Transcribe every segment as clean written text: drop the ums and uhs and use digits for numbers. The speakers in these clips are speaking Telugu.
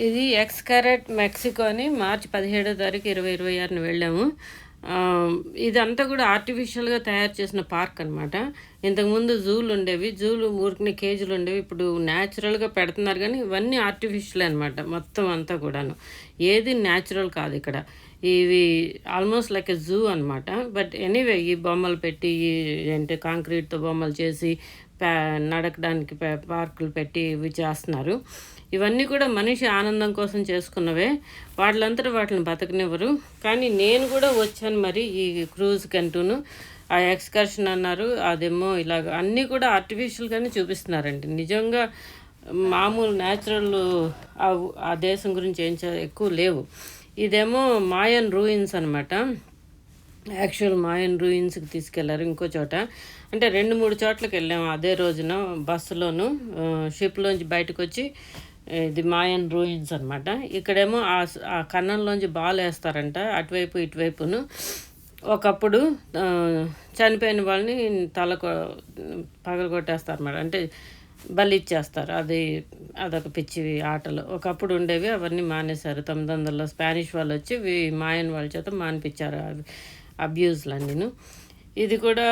ఇది ఎక్స్‌కరెట్ మెక్సికో అని మార్చి 17వ తారీఖు 2026న వెళ్ళాము. ఇదంతా కూడా ఆర్టిఫిషియల్‌గా తయారు చేసిన పార్క్ అనమాట. ఇంతకుముందు జూలుండేవి. జూలు ఊరికనే కేజీలుండేవి. ఇప్పుడు న్యాచురల్‌గా పెడుతున్నారు గానీ, ఇవన్నీ ఆర్టిఫిషియలే అనమాట మొత్తం అంతా కూడాను. ఏది న్యాచురల్ కాదిక్కడ. ఇవి ఆల్మోస్ట్ లైక్ ఎ జూ అనమాట. బట్ ఎనీవే ఈ బొమ్మలు పెట్టి, ఏంటి కాంక్రీట్‌తో బొమ్మలు చేసి, పా నడకడానికి పార్కులు పెట్టి ఇవి చేస్తున్నారు. ఇవన్నీ కూడా మనిషి ఆనందం కోసం చేసుకున్నవే. వాటిలంతట వాటిని బతకనివ్వరు. కానీ నేను కూడా వచ్చాను మరి ఈ క్రూజ్‌కంటూను. ఆ ఎక్స్‌కర్షన్ అన్నారు. అదేమో ఇలాగ అన్నీ కూడా ఆర్టిఫిషియల్‌గానే చూపిస్తున్నారండి. నిజంగా మామూలు న్యాచురల్ ఆ దేశం గురించి ఏం ఎక్కువ లేవు. ఇదేమో మాయన్ రూయిన్స్ అనమాట. యాక్చువల్ మాయన్ రూయిన్స్‌కి తీసుకెళ్లారు ఇంకో చోట. అంటే 2, 3 చోట్లకి వెళ్ళాము అదే రోజున బస్సులోను. షిప్‌లోంచి బయటకొచ్చి ఇది మాయన్ రూయిన్స్ అనమాట. ఇక్కడేమో ఆ కన్నంలోంచి బాలేస్తారంట అటువైపు ఇటువైపును. ఒకప్పుడు చనిపోయిన వాళ్ళని పగలగొట్టేస్తారన్నమాట. అంటే బలిచ్చేస్తారు. అదొక పిచ్చి ఆటలు. ఒకప్పుడు ఉండేవి, అవన్నీ మానేశారు. 900లో స్పానిష్ వాళ్ళు వచ్చి మాయన్ వాళ్ళ చేత మానిపించారు అబ్యూజ్లన్నీను. ఇది కూడా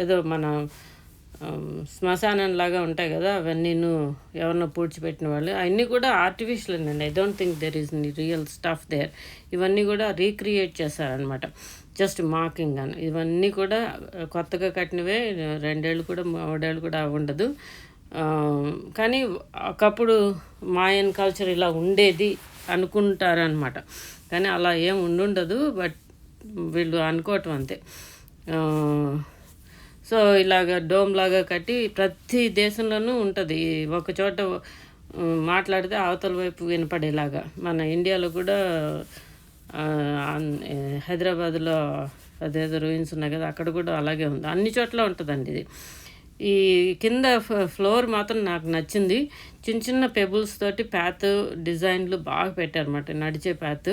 ఏదో మన శ్మశానంలాగా ఉంటాయి కదా, అవన్నీను ఎవరినో పూడ్చిపెట్టిన వాళ్ళు. అవన్నీ కూడా ఆర్టిఫిషియల్ అండి. I don't think there is real stuff there. ఇవన్నీ కూడా రీక్రియేట్ చేశారనమాట, జస్ట్ మాకింగ్ అని. ఇవన్నీ కూడా కొత్తగా కట్టినవే. 2 ఏళ్ళు కూడా 3 ఏళ్ళు కూడా ఉండదు. కానీ ఒకప్పుడు మాయన్ కల్చర్ ఇలా ఉండేది అనుకుంటారనమాట. కానీ అలా ఏం ఉండుండదు. బట్ వీళ్ళు అనుకోవటం అంతే. సో ఇలాగ డోమ్ లాగా కట్టి ప్రతి దేశంలోనూ ఉంటుంది. ఒక చోట మాట్లాడితే అవతల వైపు వినపడేలాగా. మన ఇండియాలో కూడా హైదరాబాద్లో అదేదో రూయిన్స్ ఉన్నాయి కదా, అక్కడ కూడా అలాగే ఉంది. అన్ని చోట్ల ఉంటుందండి ఇది. ఈ కింద ఫ్లోర్ మాత్రం నాకు నచ్చింది. చిన్న చిన్న పెబుల్స్ తోటి ప్యాత్ డిజైన్లు బాగా పెట్టారన్నమాట. నడిచే ప్యాత్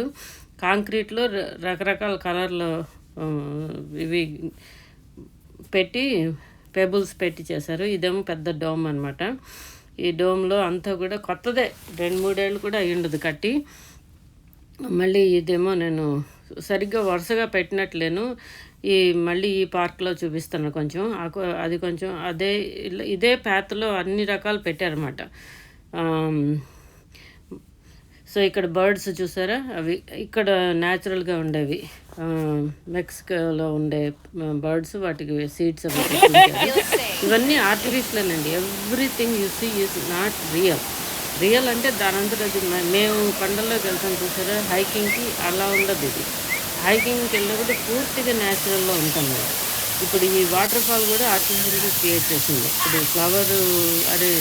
కాంక్రీట్లో రకరకాల కలర్లో ఇవి పెట్టి పెబుల్స్ పెట్టి చేశారు. ఇదేమో పెద్ద డోమ్ అనమాట. ఈ డోమ్లో అంతా కూడా కొత్తదే. 2-3 ఏళ్ళు కూడా అయ్యి ఉండదు కట్టి. మళ్ళీ ఇదేమో నేను సరిగ్గా వరుసగా పెట్టినట్లేను. మళ్ళీ ఈ పార్క్లో చూపిస్తాను కొంచెం. అది కొంచెం ఇదే ప్యాత్లో అన్ని రకాలు పెట్టారన్నమాట. సో ఇక్కడ బర్డ్స్ చూసారా, అవి ఇక్కడ న్యాచురల్గా ఉండేవి. మెక్సికోలో ఉండే బర్డ్స్, వాటికి సీడ్స్ అవి ఇవన్నీ artificial. Everything you see is not real అంటే దానంతట అది. మేము కొండల్లోకి వెళ్తాం చూసారా హైకింగ్కి, అలా ఉండదు ఇది. హైకింగ్కి వెళ్ళినప్పుడు పూర్తిగా న్యాచురల్లో ఉంటాం మేము. ఇప్పుడు ఈ వాటర్ ఫాల్ కూడా ఆర్టిఫిషియల్గా క్రియేట్ చేసింది. ఇప్పుడు ఫ్లవర్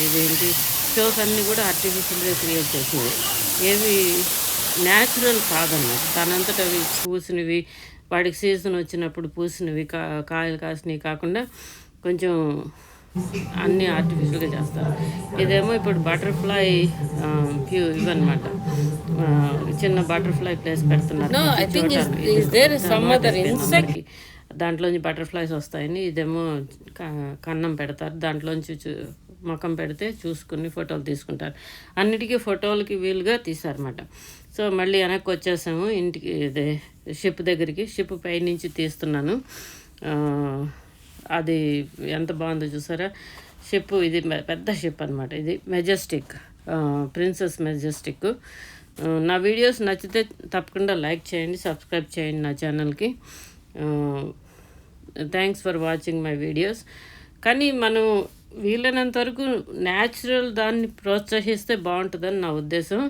ఇదేంటి షోస్ అన్నీ కూడా ఆర్టిఫిషియల్గా క్రియేట్ చేసింది. ఏవి న్యాచురల్ కాదన్నమాట. దానంతట అవి పూసినవి, వాడికి సీజన్ వచ్చినప్పుడు పూసినవి కాయలు కాసినవి కాకుండా కొంచెం అన్నీ ఆర్టిఫిషియల్గా చేస్తారు. ఇదేమో ఇప్పుడు బటర్ఫ్లై ఇవన్నమాట. చిన్న బటర్ఫ్లై ప్లేస్ పెడుతున్నారు. దాంట్లోంచి బటర్ఫ్లైస్ వస్తాయని. ఇదేమో కన్నం పెడతారు, దాంట్లోంచి ముఖం పెడితే చూసుకుని ఫోటోలు తీసుకుంటారు. అన్నిటికీ ఫోటోలకి వీలుగా తీశారన్నమాట. సో మళ్ళీ వెనక్కి వచ్చేసాము ఇంటికి. ఇదే షిప్ దగ్గరికి. షిప్ పై నుంచి తీస్తున్నాను. అది ఎంత బాగుందో చూసారా షిప్. ఇది పెద్ద షిప్ అనమాట. ఇది మెజెస్టిక్, ప్రిన్సెస్ మెజెస్టిక్. నా వీడియోస్ నచ్చితే తప్పకుండా లైక్ చేయండి, సబ్స్క్రైబ్ చేయండి నా ఛానల్కి. Thanks for watching my videos. కానీ మనం వీలైనంత వరకు న్యాచురల్ దాన్ని ప్రోత్సహిస్తే బాగుంటుందని నా ఉద్దేశం.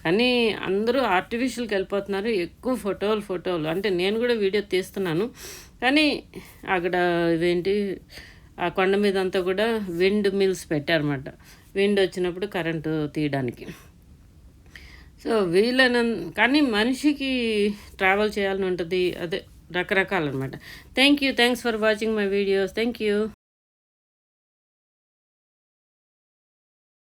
కానీ అందరూ ఆర్టిఫిషియల్కి వెళ్ళిపోతున్నారు. ఎక్కువ ఫోటోలు. అంటే నేను కూడా వీడియో తీస్తున్నాను. కానీ అక్కడ ఇవేంటి ఆ కొండ మీద అంతా కూడా విండ్ మిల్స్ పెట్టారన్నమాట. విండ్ వచ్చినప్పుడు కరెంటు తీయడానికి. సో కానీ మనిషికి ట్రావెల్ చేయాలని ఉంటుంది. అదే రకరకాలన్నమాట. Thanks for watching my videos. Thank you.